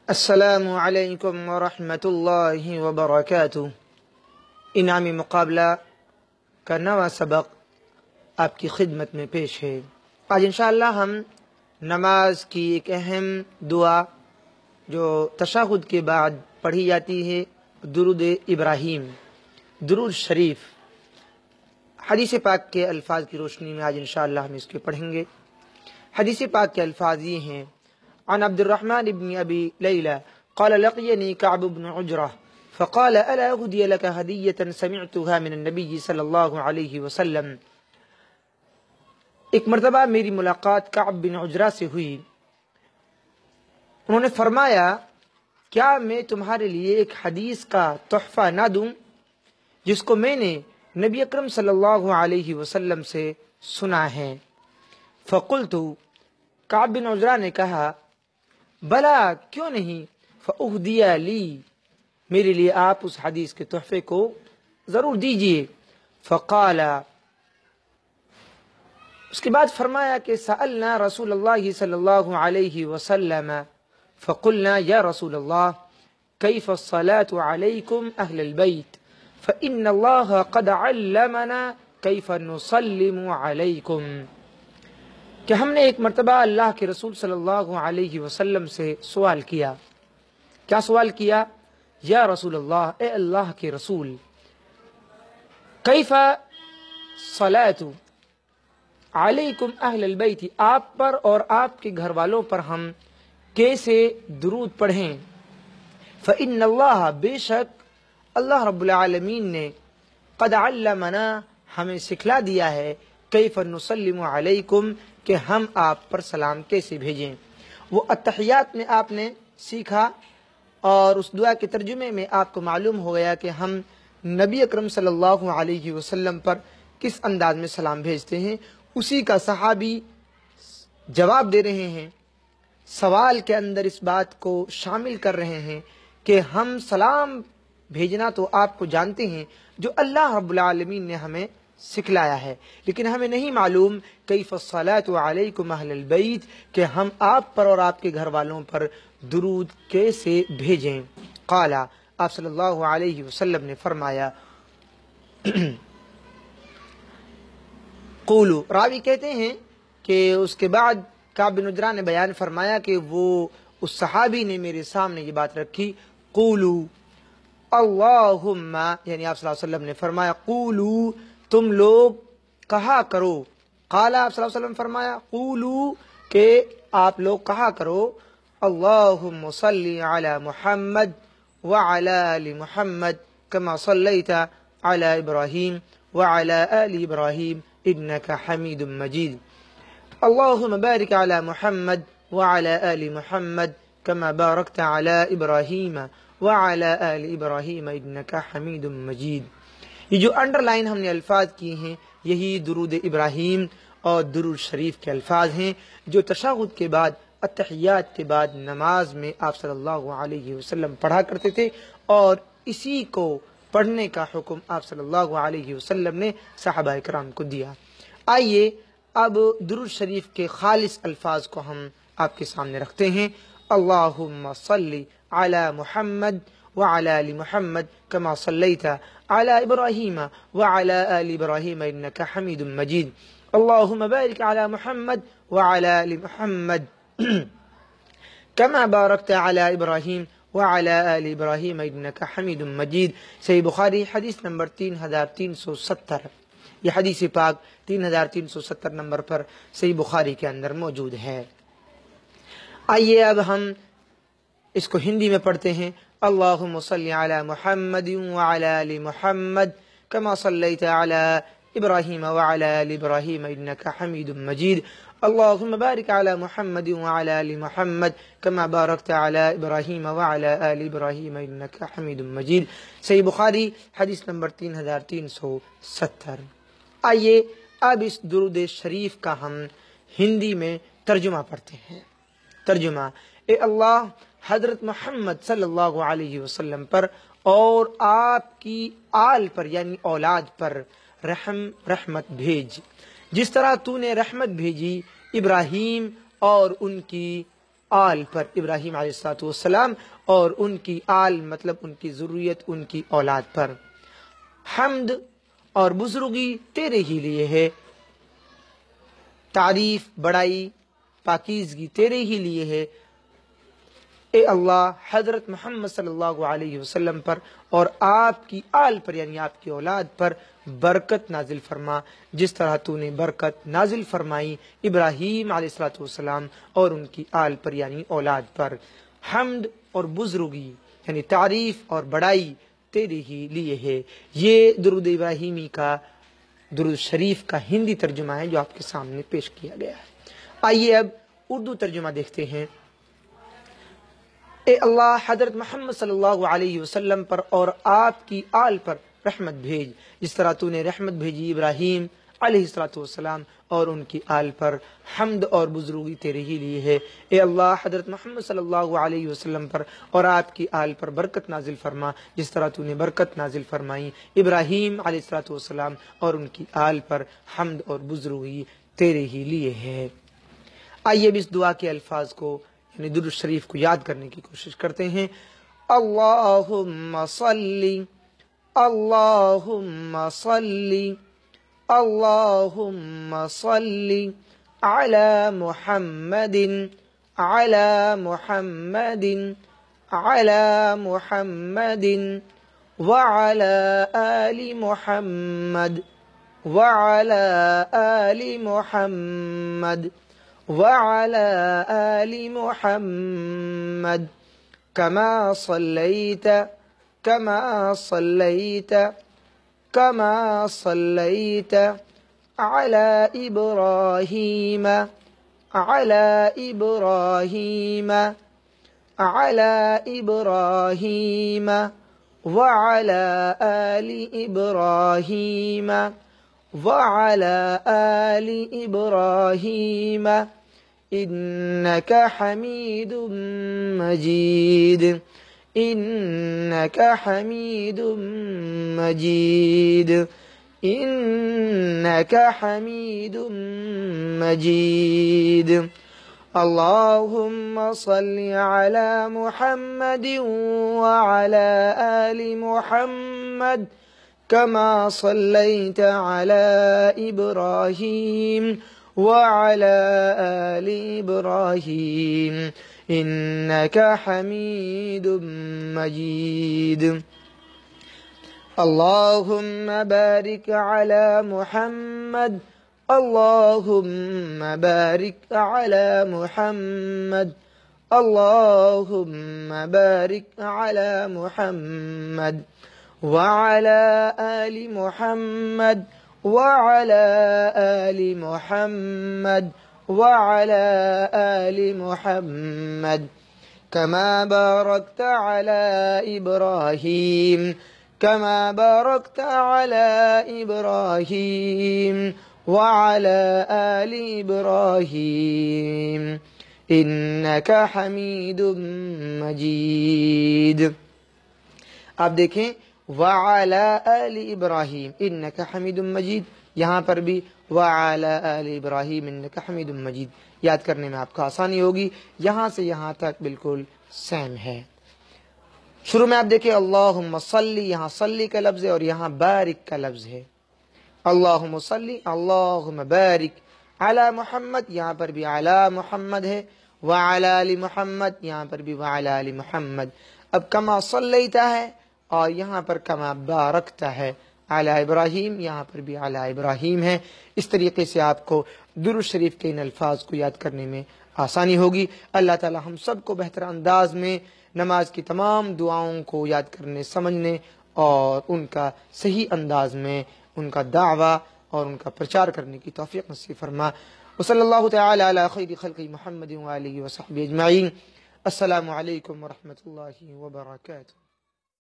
السلام علیکم ورحمۃ اللہ وبرکاتہ۔ انعامی مقابلہ کا نواں سبق آپ کی خدمت میں پیش ہے۔ آج انشاءاللہ ہم نماز کی ایک اہم دعا جو تشہد کے بعد پڑھی جاتی ہے، درود ابراہیم، درود شریف، حدیث پاک کے الفاظ کی روشنی میں آج انشاءاللہ ہم اس کے پڑھیں گے۔ حدیث پاک کے الفاظ یہ ہیں: عن عبد الرحمن بن ابی لیلى قال لقيني كعب بن عجرة فقال الا اهدي لك هدية سمعتها من النبي صلی اللہ علیہ وسلم۔ ایک مرتبہ میری ملاقات کعب بن عجرہ سے ہوئی، انہوں نے فرمایا کیا میں تمہارے لیے ایک حدیث کا تحفہ نہ دوں جس کو میں نے نبی اکرم صلی اللہ علیہ وسلم سے سنا ہے؟ فقلت، کعب بن عجرہ نے کہا بلا کیوں نہیں، فأہدی لی، میرے لیے آپ اس حدیث کے تحفے کو ضرور دیجئے۔ فقال، اس کے بعد فرمایا کہ سألنا رسول اللہ صلی اللہ علیہ وسلم فقلنا یا رسول اللہ کیف الصلاة علیکم اہل البیت فإن اللہ قد علمنا کیف نسلم علیکم، کہ ہم نے ایک مرتبہ اللہ کے رسول صلی اللہ علیہ وسلم سے سوال کیا۔ کیا سوال کیا؟ یا رسول اللہ، اے اللہ کے رسول، کیف صلاۃ علیکم اہل البیت، آپ پر اور آپ کے گھر والوں پر ہم کیسے درود پڑھیں؟ فإن اللہ، بے شک اللہ رب العالمین نے، قد علمنا، ہمیں سکھلا دیا ہے، کیف نسلم علیکم، کہ ہم آپ پر سلام کیسے بھیجیں۔ وہ اتحیات میں آپ نے سیکھا اور اس دعا کے ترجمے میں آپ کو معلوم ہو گیا کہ ہم نبی اکرم صلی اللہ علیہ وسلم پر کس انداز میں سلام بھیجتے ہیں۔ اسی کا صحابی جواب دے رہے ہیں، سوال کے اندر اس بات کو شامل کر رہے ہیں کہ ہم سلام بھیجنا تو آپ کو جانتے ہیں جو اللہ رب العالمین نے ہمیں سکھلایا ہے، لیکن ہمیں نہیں معلوم کیف الصلاۃ علیکم اہل البیت، کہ ہم آپ پر اور آپ کے گھر والوں پر درود کیسے بھیجیں۔ قال، آپ صلی اللہ علیہ وسلم نے فرمایا، قولو، راوی کہتے ہیں کہ اس کے بعد کعب بن عجرہ نے بیان فرمایا کہ وہ اس صحابی نے میرے سامنے یہ بات رکھی، قولو اللہم، یعنی آپ صلی اللہ علیہ وسلم نے فرمایا قولو، تم لوگ کہا کرو۔ قال، آپ صلی اللہ علیہ وسلم فرمایا قولو، کہ آپ لوگ کہا کرو، اللہم صلی علی محمد وعلی آل محمد کما صلیت علی ابراہیم وعلی آل ابراہیم انک حمید مجید، اللہم بارک علی محمد وعلی آل محمد کما بارکت علی ابراہیم وعلی آل ابراہیم انک حمید مجید۔ یہ جو انڈر لائن ہم نے الفاظ کیے ہیں، یہی درود ابراہیم اور درود شریف کے الفاظ ہیں جو تشہد کے بعد، اتحیات کے بعد نماز میں آپ صلی اللہ علیہ وسلم پڑھا کرتے تھے، اور اسی کو پڑھنے کا حکم آپ صلی اللہ علیہ وسلم نے صحابہ کرام کو دیا۔ آئیے اب درود شریف کے خالص الفاظ کو ہم آپ کے سامنے رکھتے ہیں۔ اللہم صلی علی محمد وعلی آل محمد کما صلیت علی ابراہیم وعلی آل ابراہیم انک حمید مجید، اللہم بارک علی محمد وعلی آل محمد کما بارکت علی ابراہیم وعلی آل ابراہیم انک حمید مجید۔ صحیح بخاری حدیث نمبر 3370، یہ حدیث پاک 3370 نمبر پر صحیح بخاری کے اندر موجود ہے۔ آئیے اب ہم اس کو ہندی میں پڑھتے ہیں۔ اللہم صلی علی محمد وعلی آل محمد کما صلیت علی ابراہیم وعلی آل ابراہیم انک حمید مجید، اللہم بارک علی محمد وعلی آل محمد کما بارکت علی ابراہیم وعلی آل ابراہیم انک حمید مجید۔ صحیح بخاری حدیث نمبر 3370۔ آئیے اب اس درود شریف کا ہم ہندی میں ترجمہ پڑھتے ہیں۔ ترجمہ: اے اللہ، حضرت محمد صلی اللہ علیہ وسلم پر اور آپ کی آل پر یعنی اولاد پر رحمت بھیج، جس طرح تو نے رحمت بھیجی ابراہیم اور ان کی آل پر، ابراہیم علیہ السلام اور ان کی آل مطلب ان کی ذریت، ان کی اولاد پر۔ حمد اور بزرگی تیرے ہی لیے ہے، تعریف، بڑائی، پاکیزگی تیرے ہی لیے ہے اے اللہ۔ حضرت محمد صلی اللہ علیہ وسلم پر اور آپ کی آل پر یعنی آپ کی اولاد پر برکت نازل فرما، جس طرح تو نے برکت نازل فرمائی ابراہیم علیہ السلام اور ان کی آل پر یعنی اولاد پر۔ حمد اور بزرگی یعنی تعریف اور بڑائی تیرے ہی لیے ہے۔ یہ درود ابراہیمی کا، درود شریف کا ہندی ترجمہ ہے جو آپ کے سامنے پیش کیا گیا ہے۔ آئیے اب اردو ترجمہ دیکھتے ہیں۔ اے اللہ حضرت محمد صلی اللہ علیہ وسلم پر اور آپ کی آل پر رحمت بھیج، جس طرح تو نے رحمت بھیجی ابراہیم علیہ السلام اور ان کی آل پر۔ حمد اور بزرگی تیرے ہی لیے ہے اے اللہ حضرت محمد صلی اللہ علیہ وسلم پر اور آپ کی آل پر برکت نازل فرما، جس طرح تو نے برکت نازل فرمائی ابراہیم علیہ السلام اور ان کی آل پر۔ حمد اور بزرگی تیرے ہی لیے ہے۔ آئیے اب اس دعا کے الفاظ کو یعنی درود شریف کو یاد کرنے کی کوشش کرتے ہیں۔ اللہم صلی، اللہم صلی، اللہم صلی علی محمد، علی محمد، علی محمد وعلی آل محمد، وعلی آل محمد، وعلى آل محمد كما صليت، كما صليت، كما صليت على إبراهيم، على إبراهيم، على إبراهيم وعلى آل إبراهيم، وعلى آل إبراهيم إنك حميد مجيد، إنك حميد مجيد، إنك حميد مجيد۔ اللهم صل على محمد وعلى آل محمد كما صليت على إبراهيم وعلى آل إبراهيم إنك حميد مجيد۔ اللهم بارك على محمد، اللهم بارك على محمد، اللهم بارك على محمد وعلى آل محمد، وعلى آل محمد، وعلى آل محمد كما باركت على إبراهيم، كما باركت على إبراهيم وعلى آل إبراهيم إنك حميد مجيد۔ آپ دیکھیں وعلى آل ابراہیم انک حمید مجید، یہاں پر بھی وعلى آل ابراہیم انک حمید مجید، یاد کرنے میں آپ کو آسانی ہوگی۔ یہاں سے یہاں تک بالکل سیم ہے۔ شروع میں آپ دیکھیں اللہم صلی، یہاں صلی کا لفظ ہے اور یہاں بارک کا لفظ ہے۔ اللہم صلی، اللہم بارک علی محمد، یہاں پر بھی علی محمد ہے، وعلی آل محمد، یہاں پر بھی وعلی آل محمد۔ اب کما صلیتا ہے اور یہاں پر کما بارکتا ہے، علی ابراہیم، یہاں پر بھی علی ابراہیم ہے۔ اس طریقے سے آپ کو درود شریف کے ان الفاظ کو یاد کرنے میں آسانی ہوگی۔ اللہ تعالی ہم سب کو بہتر انداز میں نماز کی تمام دعاؤں کو یاد کرنے، سمجھنے اور ان کا صحیح انداز میں ان کا دعویٰ اور ان کا پرچار کرنے کی توفیق نصیب فرما۔ وصلی اللہ تعالی علی خیر خلق محمد وآلہ وصحبہ اجمعین۔ السلام علیکم ورحمۃ اللہ وبرکاتہ۔